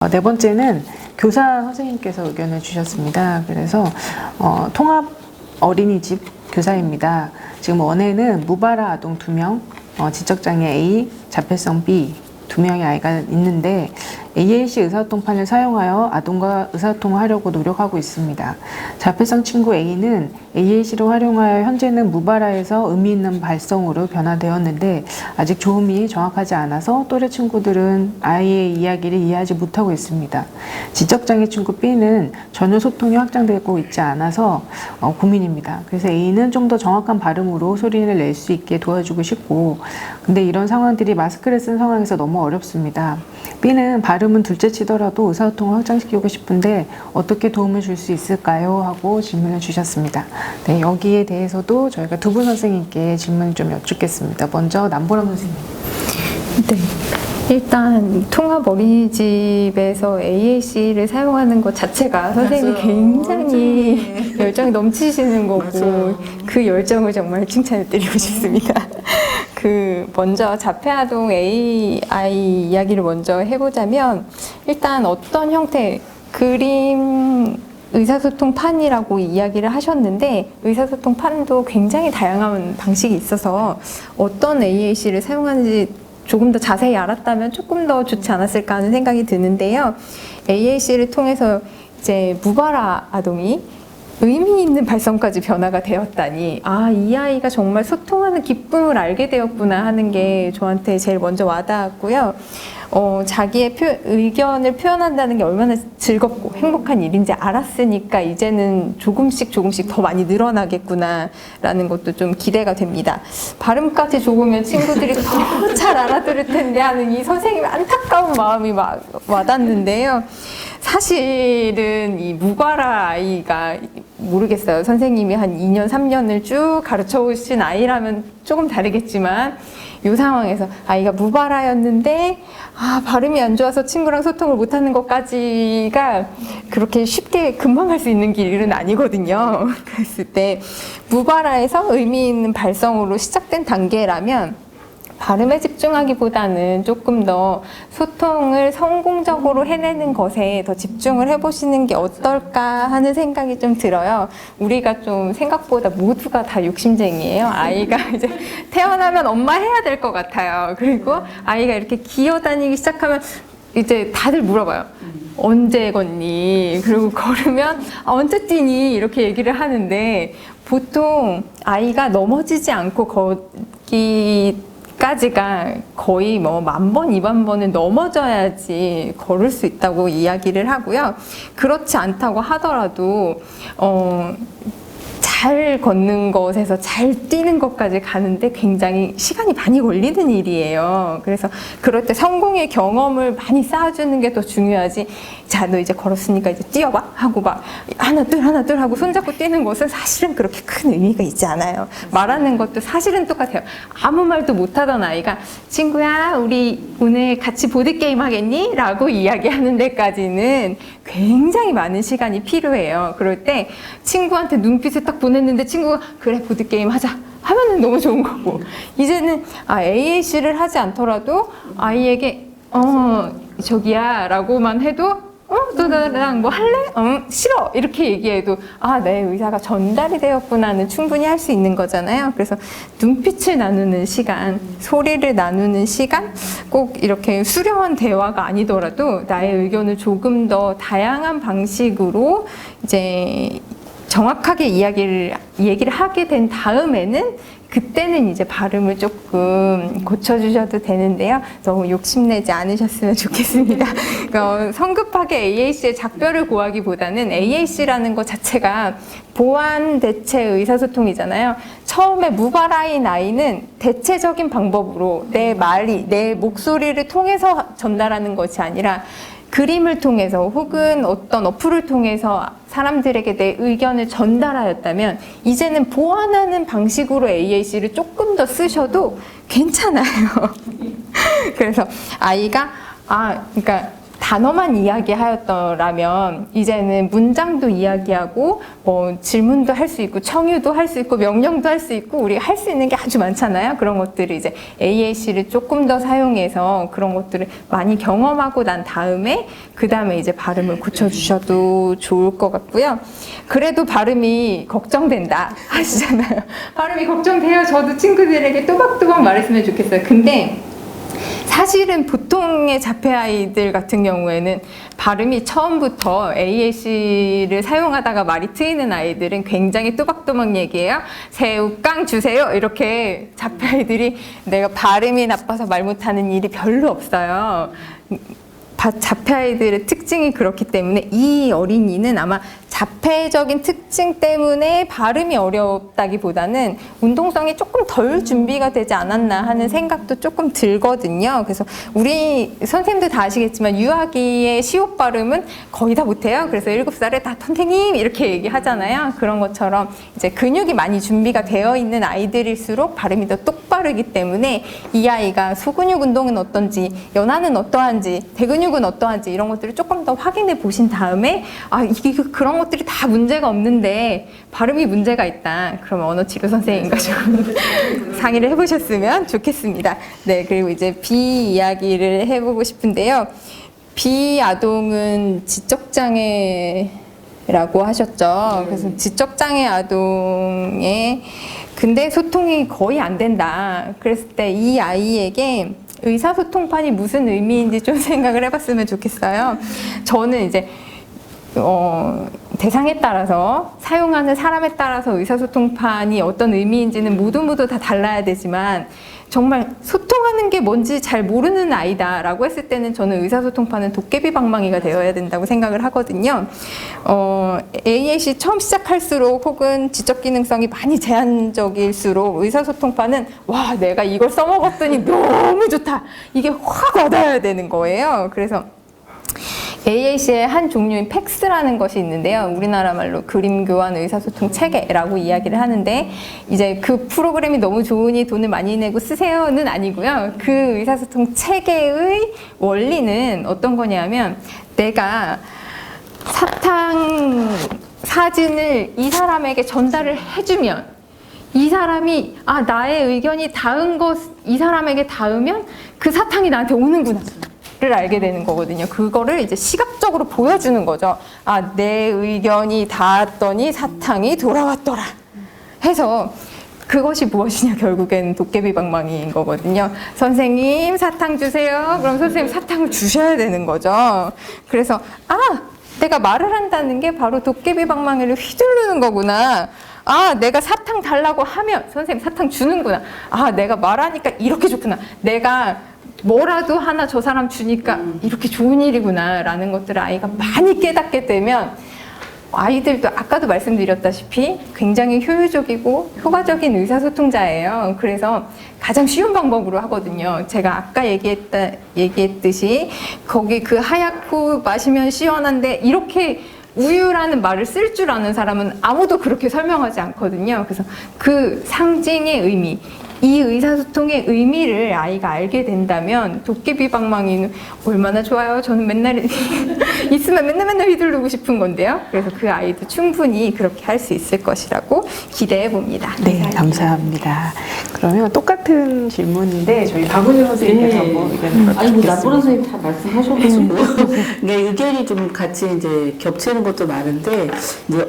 네 번째는 교사 선생님께서 의견을 주셨습니다. 그래서 통합 어린이집 교사입니다. 지금 원에는 무발화 아동 2명, 지적장애 A, 자폐성 B 2명의 아이가 있는데 AAC 의사소통판을 사용하여 아동과 의사소통을 하려고 노력하고 있습니다. 자폐성 친구 A는 AAC를 활용하여 현재는 무발화에서 의미 있는 발성으로 변화되었는데 아직 조음이 정확하지 않아서 또래 친구들은 아이의 이야기를 이해하지 못하고 있습니다. 지적장애 친구 B는 전혀 소통이 확장되고 있지 않아서 고민입니다. 그래서 A는 좀 더 정확한 발음으로 소리를 낼 수 있게 도와주고 싶고, 근데 이런 상황들이 마스크를 쓴 상황에서 너무 어렵습니다. B는 발음은 둘째 치더라도 의사소통을 확장시키고 싶은데 어떻게 도움을 줄 수 있을까요? 하고 질문을 주셨습니다. 네, 여기에 대해서도 저희가 두 분 선생님께 질문을 좀 여쭙겠습니다. 먼저 남보람 선생님. 네. 일단 통합 어린이집에서 AAC를 사용하는 것 자체가 선생님이 굉장히 열정이 넘치시는 거고 그 열정을 정말 칭찬을 드리고 싶습니다. 먼저 자폐아동 AI 이야기를 먼저 해보자면 일단 어떤 형태 그림 의사소통판이라고 이야기를 하셨는데 의사소통판도 굉장히 다양한 방식이 있어서 어떤 AAC를 사용하는지 조금 더 자세히 알았다면 조금 더 좋지 않았을까 하는 생각이 드는데요. AAC를 통해서 이제 무발화 아동이 의미 있는 발성까지 변화가 되었다니, 이 아이가 정말 소통하는 기쁨을 알게 되었구나 하는 게 저한테 제일 먼저 와닿았고요. 자기의 의견을 표현한다는 게 얼마나 즐겁고 행복한 일인지 알았으니까 이제는 조금씩 더 많이 늘어나겠구나라는 것도 좀 기대가 됩니다. 발음까지 좋으면 친구들이 더 잘 알아들을 텐데 하는 이 선생님의 안타까운 마음이 막 와닿는데요. 사실은 이 무발화 아이가 모르겠어요. 선생님이 한 2년, 3년을 쭉 가르쳐 오신 아이라면 조금 다르겠지만 이 상황에서 아이가 무발화였는데 발음이 안 좋아서 친구랑 소통을 못하는 것까지가 그렇게 쉽게 금방 할 수 있는 길은 아니거든요. 그랬을 때 무발화에서 의미 있는 발성으로 시작된 단계라면 발음에 집중하기보다는 조금 더 소통을 성공적으로 해내는 것에 더 집중을 해보시는 게 어떨까 하는 생각이 좀 들어요. 우리가 좀 생각보다 모두가 다 욕심쟁이에요. 아이가 이제 태어나면 엄마 해야 될 것 같아요. 그리고 아이가 이렇게 기어다니기 시작하면 이제 다들 물어봐요. 언제 걷니? 그리고 걸으면 언제 뛰니? 이렇게 얘기를 하는데 보통 아이가 넘어지지 않고 걷기까지가 거의 뭐 1000번, 2000번은 넘어져야지 걸을 수 있다고 이야기를 하고요. 그렇지 않다고 하더라도 잘 걷는 것에서 잘 뛰는 것까지 가는데 굉장히 시간이 많이 걸리는 일이에요. 그래서 그럴 때 성공의 경험을 많이 쌓아주는 게 더 중요하지. 자, 너 이제 걸었으니까 이제 뛰어봐 하고 막 하나 둘 하고 손잡고 뛰는 것은 사실은 그렇게 큰 의미가 있지 않아요. 말하는 것도 사실은 똑같아요. 아무 말도 못하던 아이가 친구야 우리 오늘 같이 보드게임 하겠니? 라고 이야기하는 데까지는 굉장히 많은 시간이 필요해요. 그럴 때 친구한테 눈빛을 딱 보냈는데 친구가 그래 보드게임 하자 하면은 너무 좋은 거고, 이제는 AAC를 하지 않더라도 아이에게 저기야 라고만 해도 너 나랑 뭐 할래? 싫어 이렇게 얘기해도 내 의사가 전달이 되었구나는 충분히 할 수 있는 거잖아요. 그래서 눈빛을 나누는 시간, 소리를 나누는 시간, 꼭 이렇게 수려한 대화가 아니더라도 나의 의견을 조금 더 다양한 방식으로 이제 정확하게 얘기를 하게 된 다음에는 그때는 이제 발음을 조금 고쳐주셔도 되는데요. 너무 욕심내지 않으셨으면 좋겠습니다. 성급하게 AAC의 작별을 구하기보다는 AAC라는 것 자체가 보완 대체 의사소통이잖아요. 처음에 무발화인 아이는 대체적인 방법으로 내 목소리를 통해서 전달하는 것이 아니라 그림을 통해서 혹은 어떤 어플을 통해서 사람들에게 내 의견을 전달하였다면 이제는 보완하는 방식으로 AAC를 조금 더 쓰셔도 괜찮아요. 그래서 아이가 그러니까 단어만 이야기하였더라면 이제는 문장도 이야기하고 뭐 질문도 할 수 있고 청유도 할 수 있고 명령도 할 수 있고 우리가 할 수 있는 게 아주 많잖아요. 그런 것들을 이제 AAC를 조금 더 사용해서 그런 것들을 많이 경험하고 난 다음에 그 다음에 이제 발음을 고쳐주셔도 좋을 것 같고요. 그래도 발음이 걱정된다 하시잖아요. 발음이 걱정돼요. 저도 친구들에게 또박또박 말했으면 좋겠어요. 근데 사실은 보통의 자폐 아이들 같은 경우에는 발음이 처음부터 AAC를 사용하다가 말이 트이는 아이들은 굉장히 또박또박 얘기해요. 새우깡 주세요. 이렇게 자폐 아이들이 내가 발음이 나빠서 말 못하는 일이 별로 없어요. 자폐 아이들의 특징이 그렇기 때문에 이 어린이는 아마 자폐적인 특징 때문에 발음이 어렵다기보다는 운동성이 조금 덜 준비가 되지 않았나 하는 생각도 조금 들거든요. 그래서 우리 선생님들 다 아시겠지만 유아기의 시옷 발음은 거의 다 못해요. 그래서 7살에 다 선생님 이렇게 얘기하잖아요. 그런 것처럼 이제 근육이 많이 준비가 되어 있는 아이들일수록 발음이 더 똑바르기 때문에 이 아이가 소근육 운동은 어떤지, 연하는 어떠한지, 대근육은 어떠한지 이런 것들을 조금 더 확인해 보신 다음에 아 이게 그런 것들이 다 문제가 없는데 발음이 문제가 있다. 그러면 언어치료 선생님과 좀 상의를 해보셨으면 좋겠습니다. 네, 그리고 이제 B 이야기를 해보고 싶은데요. B 아동은 지적장애라고 하셨죠. 그래서 지적장애 아동의 근데 소통이 거의 안 된다. 그랬을 때 이 아이에게 의사소통판이 무슨 의미인지 좀 생각을 해봤으면 좋겠어요. 저는 이제 대상에 따라서 사용하는 사람에 따라서 의사소통판이 어떤 의미인지는 모두 다 달라야 되지만 정말 소통하는 게 뭔지 잘 모르는 아이다라고 했을 때는 저는 의사소통판은 도깨비 방망이가 되어야 된다고 생각을 하거든요. AAC 처음 시작할수록 혹은 지적기능성이 많이 제한적일수록 의사소통판은 와 내가 이걸 써먹었더니 너무 좋다. 이게 확 와닿아야 되는 거예요. 그래서 AAC의 한 종류인 팩스라는 것이 있는데요. 우리나라 말로 그림 교환 의사소통 체계라고 이야기를 하는데 이제 그 프로그램이 너무 좋으니 돈을 많이 내고 쓰세요는 아니고요. 그 의사소통 체계의 원리는 어떤 거냐면 내가 사탕 사진을 이 사람에게 전달을 해주면 이 사람이 아 나의 의견이 닿은 것 이 사람에게 닿으면 그 사탕이 나한테 오는구나 를 알게 되는 거거든요. 그거를 이제 시각적으로 보여주는 거죠. 아, 내 의견이 닿았더니 사탕이 돌아왔더라. 해서 그것이 무엇이냐 결국엔 도깨비 방망이인 거거든요. 선생님 사탕 주세요. 그럼 선생님 사탕을 주셔야 되는 거죠. 그래서 아, 내가 말을 한다는 게 바로 도깨비 방망이를 휘두르는 거구나. 아, 내가 사탕 달라고 하면 선생님 사탕 주는구나. 아, 내가 말하니까 이렇게 좋구나. 내가 뭐라도 하나 저 사람 주니까 이렇게 좋은 일이구나 라는 것들을 아이가 많이 깨닫게 되면 아이들도 아까도 말씀드렸다시피 굉장히 효율적이고 효과적인 의사소통자예요. 그래서 가장 쉬운 방법으로 하거든요. 제가 아까 얘기했듯이 거기 그 하얗고 마시면 시원한데 이렇게 우유라는 말을 쓸 줄 아는 사람은 아무도 그렇게 설명하지 않거든요. 그래서 그 상징의 의미 이 의사소통의 의미를 아이가 알게 된다면 도깨비 방망이는 얼마나 좋아요. 저는 맨날 있으면 맨날 휘두르고 싶은 건데요. 그래서 그 아이도 충분히 그렇게 할 수 있을 것이라고 기대해 봅니다. 네, 감사합니다. 그러면 똑같은 질문인데 저희 박은주 선생님께서 뭐 의견을 아니 뭐 나보라 듣겠습니다. 선생님 다 말씀하셔가지고 네, 의견이 좀 같이 이제 겹치는 것도 많은데 이제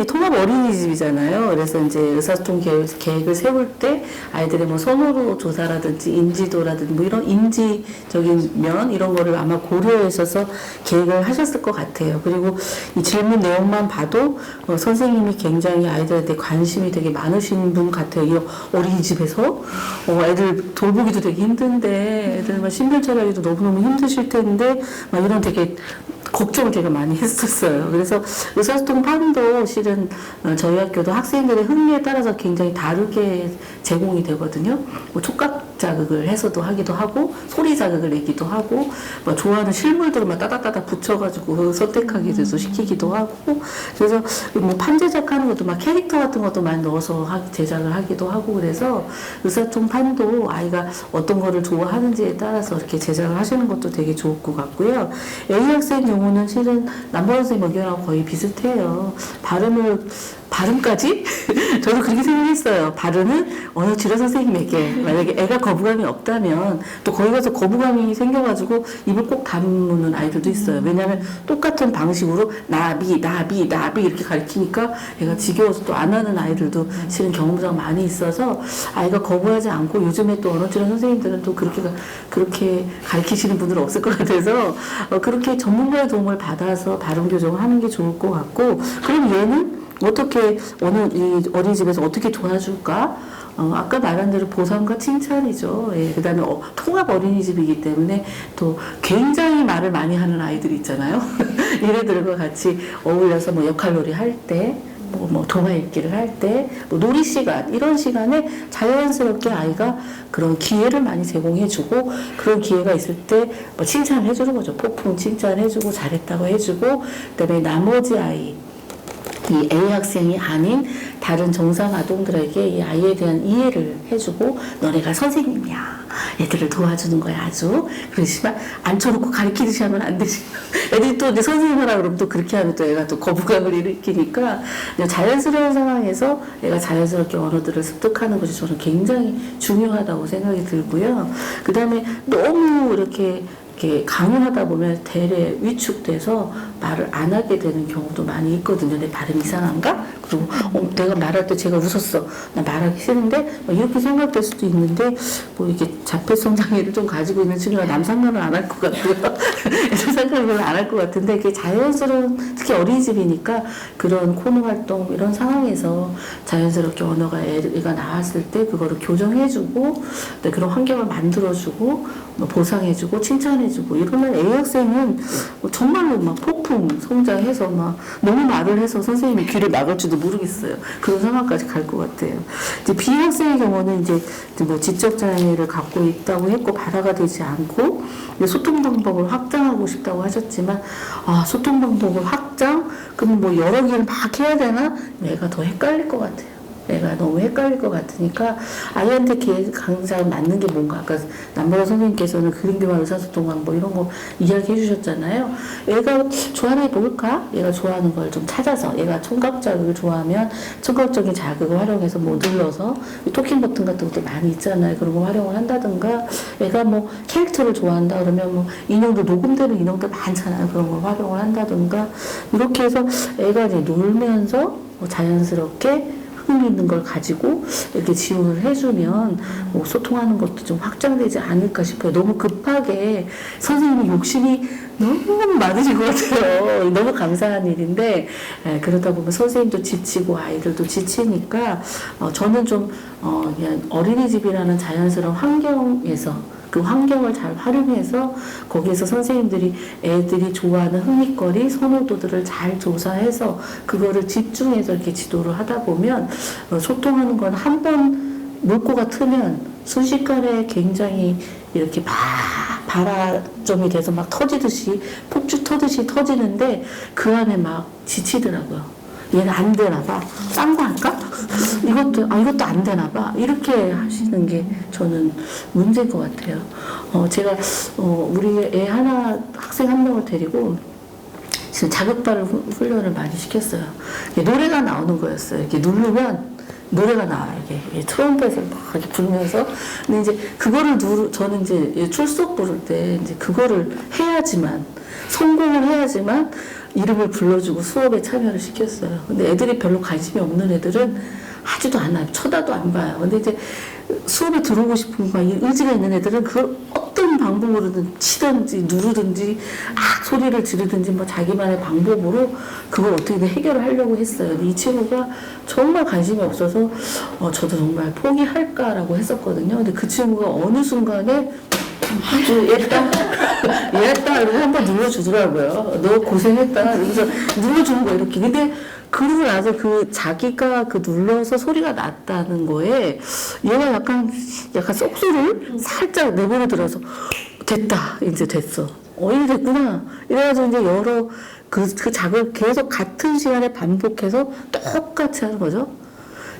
통합 어린이집이잖아요. 그래서 이제 의사소통 계획을 세울 때 아이들의 뭐 선호도 조사라든지 인지도라든지 뭐 이런 인지적인 면 이런 거를 아마 고려하셔서 계획을 하셨을 것 같아요. 그리고 이 질문 내용만 봐도 선생님이 굉장히 아이들한테 관심이 되게 많으신 분 같아요. 이 어린이집에서 애들 돌보기도 되게 힘든데 애들 막 신변 차리기도 너무너무 힘드실 텐데 막 이런 되게 걱정을 되게 많이 했었어요. 그래서 의사소통판도 실은 저희 학교도 학생들의 흥미에 따라서 굉장히 다르게 제공이 되거든요. 뭐 촉각 자극을 해서도 하기도 하고 소리 자극을 내기도 하고 뭐 좋아하는 실물들을 막 따닥따닥 붙여가지고 선택하기도 시키기도 하고 그래서 뭐 판제작하는 것도 막 캐릭터 같은 것도 많이 넣어서 제작을 하기도 하고 그래서 의사통 판도 아이가 어떤 거를 좋아하는지에 따라서 이렇게 제작을 하시는 것도 되게 좋을 것 같고요. A 학생 경우는 실은 남보라 선생님 의견하고 거의 비슷해요. 발음까지? 저도 그렇게 생각했어요. 발음은 언어 치료 선생님에게 만약에 애가 거부감이 없다면 또 거기 가서 거부감이 생겨가지고 입을 꼭 다무는 아이들도 있어요. 왜냐하면 똑같은 방식으로 나비 이렇게 가르치니까 애가 지겨워서 또 안 하는 아이들도 실은 경험상 많이 있어서 아이가 거부하지 않고 요즘에 또 언어 치료 선생님들은 또 그렇게 가르치시는 분들은 없을 것 같아서 그렇게 전문가의 도움을 받아서 발음 교정을 하는 게 좋을 것 같고 그럼 얘는 어떻게 이 어린이집에서 어떻게 도와줄까? 아까 말한 대로 보상과 칭찬이죠. 예, 그다음에 통합 어린이집이기 때문에 또 굉장히 말을 많이 하는 아이들이 있잖아요. 얘네들과 같이 어울려서 뭐 역할놀이 할 때, 뭐 동화 읽기를 할 때, 뭐 놀이 시간 이런 시간에 자연스럽게 아이가 그런 기회를 많이 제공해주고 그런 기회가 있을 때 뭐 칭찬해주는 거죠. 폭풍 칭찬해주고 잘했다고 해주고 그다음에 나머지 아이. 이 A 학생이 아닌 다른 정상 아동들에게 이 아이에 대한 이해를 해주고 너네가 선생님이야. 애들을 도와주는 거야 아주. 그렇지만 앉혀놓고 가르치듯이 하면 안 되지. 애들이 또 이제 선생님이라 그러면 또 그렇게 하면 또 애가 또 거부감을 일으키니까 자연스러운 상황에서 애가 자연스럽게 언어들을 습득하는 것이 저는 굉장히 중요하다고 생각이 들고요. 그 다음에 너무 이렇게 강요하다 보면 대래 위축돼서 말을 안 하게 되는 경우도 많이 있거든요. 내 발음 이상한가? 그리고 내가 말할 때 제가 웃었어. 나 말하기 싫은데 이렇게 생각될 수도 있는데 뭐 이게 자폐성 장애를 좀 가지고 있는 친구가 남 상관을 안 할 것 같고요. 애들 상관을 안 할 것 같은데 그게 자연스러운 특히 어린이집이니까 그런 코너 활동 이런 상황에서 자연스럽게 언어가 애가 나왔을 때 그거를 교정해주고 그런 환경을 만들어주고 보상해주고 칭찬해주고 이러면 A 학생은 정말로 막 폭풍 성장해서 막 너무 말을 해서 선생님이 귀를 막을지도 모르겠어요. 그런 상황까지 갈 것 같아요. 이제 B 학생의 경우는 이제 뭐 지적 장애를 갖고 있다고 했고 발화가 되지 않고 소통 방법을 확장하고 싶다고 하셨지만 소통 방법을 확장? 그럼 뭐 여러 개를 막 해야 되나? 애가 더 헷갈릴 것 같아요. 내가 너무 헷갈릴 것 같으니까 아이한테 가장 맞는 게 뭔가 아까 남보라 선생님께서는 그림 교환 의사소통 방법 이런 거 이야기해 주셨잖아요. 얘가 좋아하는 게 뭘까? 얘가 좋아하는 걸 좀 찾아서 얘가 청각 자극을 좋아하면 청각적인 자극을 활용해서 뭐 눌러서 토킹 버튼 같은 것도 많이 있잖아요. 그런 거 활용을 한다든가 얘가 뭐 캐릭터를 좋아한다 그러면 뭐 인형도 녹음되는 인형도 많잖아요. 그런 걸 활용을 한다든가 이렇게 해서 애가 이제 놀면서 뭐 자연스럽게 있는 걸 가지고 이렇게 지원을 해주면 뭐 소통하는 것도 좀 확장되지 않을까 싶어요. 너무 급하게 선생님이 욕심이 너무 많으신 것 같아요. 너무 감사한 일인데 그러다 보면 선생님도 지치고 아이들도 지치니까 저는 좀 그냥 어린이집이라는 자연스러운 환경에서 그 환경을 잘 활용해서 거기에서 선생님들이 애들이 좋아하는 흥미거리, 선호도들을 잘 조사해서 그거를 집중해서 이렇게 지도를 하다 보면 소통하는 건 한 번 물꼬가 트면 순식간에 굉장히 이렇게 발화점이 돼서 막 터지듯이 폭주 터듯이 터지는데 그 안에 막 지치더라고요. 얘는 안 되나 봐. 딴 거 할까? 이것도 안 되나 봐. 이렇게 하시는 게 저는 문제인 것 같아요. 제가, 우리 애 학생 한 명을 데리고 지금 자극발을 훈련을 많이 시켰어요. 노래가 나오는 거였어요. 이렇게 누르면 노래가 나와요. 이게 트럼펫을 막 이렇게 불면서. 근데 이제 그거를 저는 이제 출석 부를 때 이제 그거를 해야지만, 성공을 해야지만 이름을 불러주고 수업에 참여를 시켰어요. 근데 애들이 별로 관심이 없는 애들은 하지도 않아요. 쳐다도 안 봐요. 근데 이제 수업에 들어오고 싶은 거 의지가 있는 애들은 그걸 어떤 방법으로든 치든지 누르든지 소리를 지르든지 뭐 자기만의 방법으로 그걸 어떻게든 해결을 하려고 했어요. 근데 이 친구가 정말 관심이 없어서 저도 정말 포기할까라고 했었거든요. 근데 그 친구가 어느 순간에 아주 얘다 이러고 한번 눌러주더라고요. 너 고생했다 이러면서 눌러주는 거예요 이렇게. 근데 그러고 나서 그 자기가 그 눌러서 소리가 났다는 거에 얘가 약간 쏙소리를 살짝 내버려들어서 됐다 이제 됐어. 이래 됐구나. 이래가지고 이제 여러 그 작을 계속 같은 시간에 반복해서 똑같이 하는 거죠.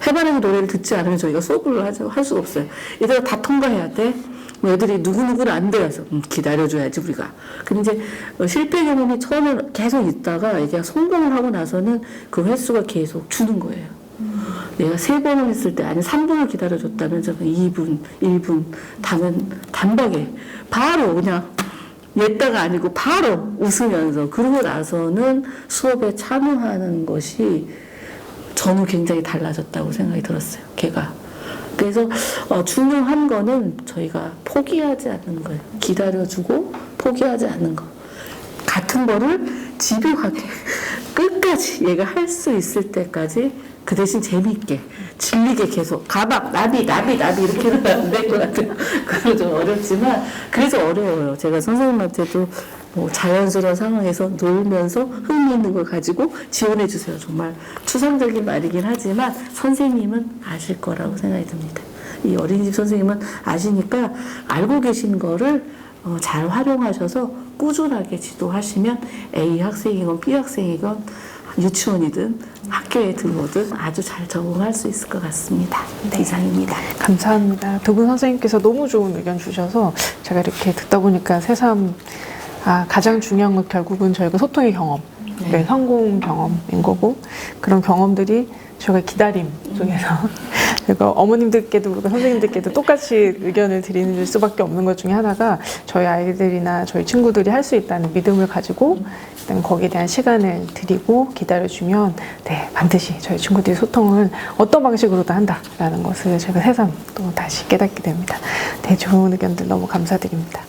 해바라기 노래를 듣지 않으면 저희가 수업을 할 수가 없어요. 얘들아 다 통과해야 돼. 뭐 애들이 누구누구는 안 돼서 기다려줘야지 우리가. 근데 이제 실패 경험이 처음에 계속 있다가 이게 성공을 하고 나서는 그 횟수가 계속 주는 거예요. 내가 3번을 했을 때 아니 3분을 기다려줬다면 저는 2분, 1분 단박에 바로 그냥 냈다가 아니고 바로 웃으면서 그러고 나서는 수업에 참여하는 것이 저는 굉장히 달라졌다고 생각이 들었어요. 걔가. 그래서 중요한 거는 저희가 포기하지 않는 거예요. 기다려주고 포기하지 않는 거. 같은 거를 집요하게 끝까지 얘가 할 수 있을 때까지 그 대신 재미있게 질리게 계속 가박 나비 이렇게 하면 안 될 것 같아요. 그거 좀 어렵지만 그래서 어려워요. 제가 선생님한테도 뭐 자연스러운 상황에서 놀면서 흥미있는 걸 가지고 지원해 주세요. 정말 추상적인 말이긴 하지만 선생님은 아실 거라고 생각이 듭니다. 이 어린이집 선생님은 아시니까 알고 계신 거를 잘 활용하셔서 꾸준하게 지도하시면 A 학생이건 B 학생이건 유치원이든 학교에 들어오든 아주 잘 적응할 수 있을 것 같습니다. 네. 이상입니다. 감사합니다. 두 분 선생님께서 너무 좋은 의견 주셔서 제가 이렇게 듣다 보니까 새삼 가장 중요한 건 결국은 저희가 소통의 경험, 네. 성공 경험인 거고 그런 경험들이 저희가 기다림 속에서 그러니까 어머님들께도 그리고 선생님들께도 똑같이 의견을 드리는 수밖에 없는 것 중에 하나가 저희 아이들이나 저희 친구들이 할 수 있다는 믿음을 가지고 일단 거기에 대한 시간을 드리고 기다려주면 네 반드시 저희 친구들이 소통을 어떤 방식으로도 한다라는 것을 제가 새삼 또 다시 깨닫게 됩니다. 네 좋은 의견들 너무 감사드립니다.